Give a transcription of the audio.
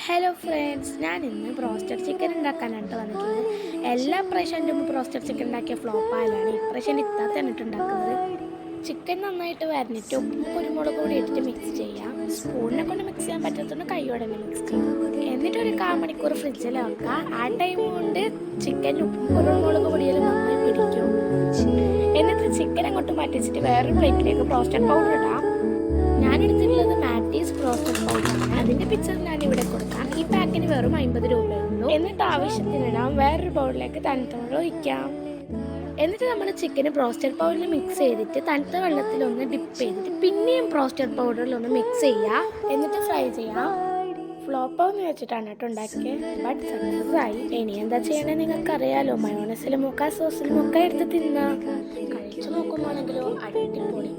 Hello friends, ഞാൻ ഇന്ന് broasted chicken ഉണ്ടാക്കാനായിട്ട് വന്നിട്ടുള്ളത്. എല്ലാ പ്രാവശ്യം ബ്രോസ്റ്റഡ് ചിക്കൻ ഉണ്ടാക്കിയ ഫ്ലോപ്പായാലാണ് ഇപ്രാവശ്യം ഇത്താത്തന്നെ ഉണ്ടാക്കുന്നത്. ചിക്കൻ നന്നായിട്ട് വരഞ്ഞിട്ട് ഉപ്പും കുരുമുളക് കൂടി ഇട്ടിട്ട് മിക്സ് ചെയ്യാം. സ്പൂണിനെ കൊണ്ട് മിക്സ് ചെയ്യാൻ പറ്റാത്തതുകൊണ്ട് കൈയോടെ തന്നെ മിക്സ് ചെയ്യാം. എന്നിട്ട് ഒരു 1/4 മണിക്കൂർ ഫ്രിഡ്ജിൽ വെക്കുക. ആ ടൈം കൊണ്ട് ചിക്കൻ ഉപ്പും കുരുമുളക് പൊടിയെല്ലാം നന്നായി പിടിക്കും. എന്നിട്ട് ചിക്കൻ അങ്ങോട്ട് മാറ്റിച്ചിട്ട് വേറൊരു പ്ലേറ്റിലേക്ക് ബ്രോസ്റ്റഡ് പൗഡർ ഇടാം. ഞാനെടുത്തിട്ടുള്ളത് മാറ്റീസ് ബ്രോസ്റ്റഡ് പൗഡറാണ്. അതിൻ്റെ പിക്ചർ ഞാൻ ഇവിടെ കൊടുക്കാം. ഈ പാക്കിന് വെറും 50 രൂപയുള്ളൂ. എന്നിട്ട് ആവശ്യത്തിനിടാം. വേറൊരു ബൗളിലേക്ക് തണുത്ത വെള്ളം ഒഴിക്കാം. എന്നിട്ട് നമ്മൾ ചിക്കന് ബ്രോസ്റ്റഡ് പൗഡറിൽ മിക്സ് ചെയ്തിട്ട് തണുത്ത വെള്ളത്തിലൊന്ന് ഡിപ്പ് ചെയ്തിട്ട് പിന്നെയും ബ്രോസ്റ്റഡ് പൗഡറിലൊന്ന് മിക്സ് ചെയ്യുക. എന്നിട്ട് ഫ്രൈ ചെയ്യാം. ഫ്ലോപ്പാന്ന് വെച്ചിട്ടാണ് കേട്ടോ ഉണ്ടാക്കിയത്. ബട്ട് സക്സസ് ആയി. ഇനി എന്താ ചെയ്യണേ നിങ്ങൾക്കറിയാലോ. മയോണൈസിൽ മുക്ക, സോസിൽ മുക്ക എടുത്ത് തിന്നാം. കഴിച്ചു നോക്കുമ്പോഴെങ്കിലോ അടിപൊളി.